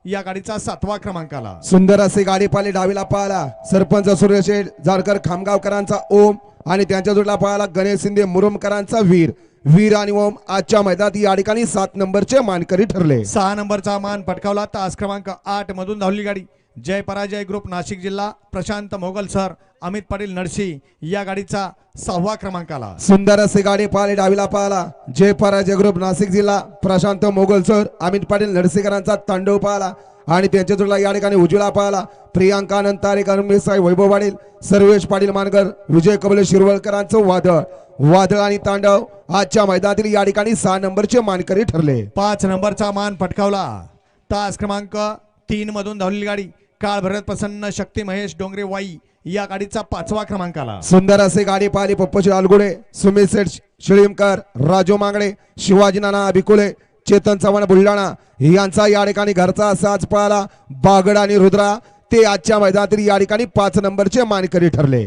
या गाडीचा 7वा क्रमांकाला। सुंदर असे गाडी पाहिली डावीला पाहिला सरपंच सूर्यशेठ जारकर खामगावकरांचा ओम आणि त्यांच्या जोडला पाहिला गणेश शिंदे मुरुमकरांचा वीर। वीर आणि ओम आजच्या मैदानात या ठिकाणी 7 नंबरचे मानकरी ठरले। 6 नंबरचा मान पटकावला तास क्रमांक 8 मधून धावली गाडी जय पराजय ग्रुप नाशिक जिल्हा प्रशांत मोगल सर अमित पाटील नरसी या गाडीचा 6वा क्रमांकाला। सुंदर असे गाडी पाहिली डावीला पाहिला जय पराजय ग्रुप नाशिक जिल्हा प्रशांत मोगल सर अमित पाटील नरसीकरांचा तांडव पाहिला आणि त्यांच्या जोडला या ठिकाणी उजवीला पाहिला प्रियांका आनंद तारेक साहेब वैभव पाटील सर्वेश पाटील मानकर विजय कबले शिरवळकरांचं वादळ। वादळ आणि तांडव आजच्या मैदानातील या ठिकाणी 6 नंबरचे मानकरी ठरले। 5 नंबरचा मान पटकावला तास क्रमांक 3 मधून धावलेली गाडी काळ भरत प्रसन्न शक्ती महेश डोंगरे वाई या गाडीचा 5वा क्रमांकाला। सुंदर असे गाडी पाहिली पप्पूजी अलगुडे सुमित सेठ शिळीमकर राजू मांगडे शिवाजी नाना अभिकुले चेतन चव्हाण बुलढाणा यांचा या ठिकाणी घरचा साज पाहिला बागड आणि रुद्रा ते आजच्या मैदानातील या ठिकाणी 5 नंबरचे मानकरी ठरले।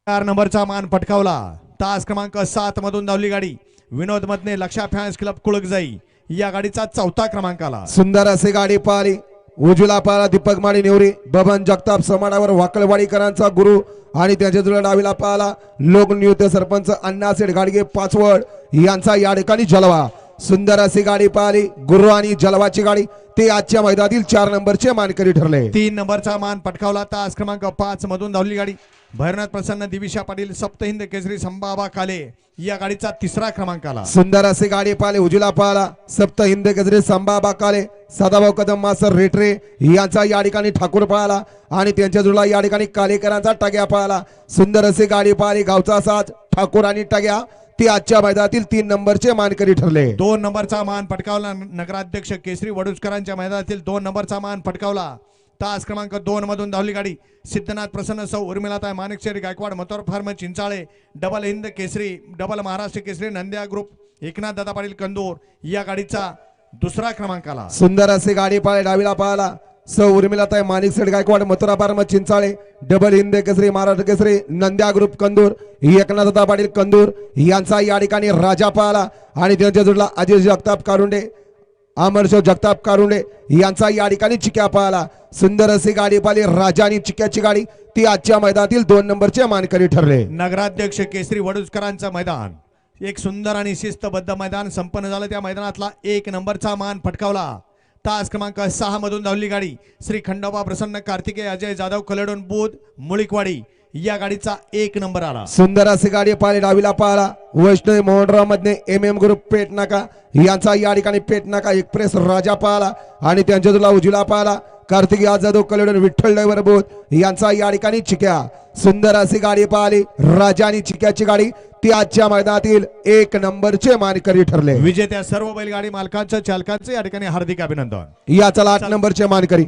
4 नंबरचा मान पटकावला तास क्रमांक 7 मधून धावली गाडी विनोद मधने लक्षा फॅन्स क्लब कुळकजाई या गाडीचा 4था क्रमांकाला। सुंदर असे गाडी पाहिली उजवीला पाहिला दीपक माडी नेवरी बबन जगताप समाडावर वाकलवाडीकरांचा गुरु आणि त्यांच्या जोडीला डावीला पाहिला लोकनियुक्त सरपंच अण्णासेठ गाडगे पाचवड यांचा या ठिकाणी जलवा। सुंदर अशी गाडी पाहिली गुरु आणि जलवाची गाडी ते आजच्या मैदानातील 4 नंबरचे मानकरी ठरले। 3 नंबरचा मान पटकावला तास क्रमांक 5 मधून धावली गाडी भैरनाथ प्रसन्न दिविशा पाटील सप्तहिंद केसरी संभाबा काले या गाडीचा 3रा क्रमांकाला। सुंदर अशी गाडी पाहिली उजवीला पाहिला सप्तहिंद केसरी संभाबा काले सदाभाऊ कदम मास्तर रेटरे यांचा या ठिकाणी ठाकूर पाहिला आणि त्यांच्या जोडला या ठिकाणी कालेकरांचा टग्या पाहिला। सुंदर अशी गाडी पाहिली गावचा साज ठाकूर आणि टग्या ते आजच्या मैदानातील 3 नंबरचे मानकरी ठरले। 2 नंबरचा मान पटकावला नगराध्यक्ष केसरी वडुजकरांच्या मैदानातील 2 नंबरचा मान पटकावला तास क्रमांक 2 मधून धावली गाडी सिद्धनाथ प्रसन्न सौ उर्मिलाताई माणिकशेठ गायकवाड मथुर फार्म चिंचाळे double Hind Kesari double Maharashtra Kesari Nandya group Eknath Dada Patil कंदूर या गाडीचा 2रा क्रमांकाला। सुंदर अशी गाडी पाहिली डावीला पाहिला सौ उर्मिलाताई माणिकशेठ गायकवाड मथुरा फार्म चिंचाळे डबल हिंद केसरी महाराष्ट्र केसरी नंद्या ग्रुप कंदूर एकनाथ दादा पाटील कंदूर यांचा या ठिकाणी राजा पाहिला आणि त्यांच्या जोडला अजय जगताप कारुंडे अमरशो जगताप कारुंडे यांचा या ठिकाणी चिक्या पाहिला। सुंदर अशी गाडी पाहिली राजा आणि चिक्याची गाडी ती आजच्या मैदानातील 2 नंबरचे मानकरी ठरले। नगराध्यक्ष केसरी वडुजकरांचं मैदान एक सुंदर आणि शिस्तबद्ध मैदान संपन्न झालं। त्या मैदानातला 1 नंबरचा मान पटकावला तास क्रमांक 6 मधून धावली गाडी श्री खंडोबा प्रसन्न कार्तिकेय अजय जाधव कलेडोन बुध मुळीकवाडी या गाडीचा 1 नंबर आला। सुंदर अशी गाडी पाहिली डावीला पाहिला वैष्णवी मोहनराव मधने MM ग्रुप पेटनाका यांचा या ठिकाणी पेटनाका एक्सप्रेस राजा पाहिला आणि त्यांच्या जोडला उजवीला पाहिला कार्तिकेय जाधव कलेडोन विठ्ठल ड्रायव्हर बोध यांचा या ठिकाणी चिक्या। सुंदर अशी गाडी पाहिली राजा आणि चिक्याची गाडी ती आजच्या मैदानातील 1 नंबरचे मानकरी ठरले। विजेत्या सर्व बैलगाडी मालकांचं चालकांचे या ठिकाणी हार्दिक अभिनंदन। या चला 8 नंबरचे मानकरी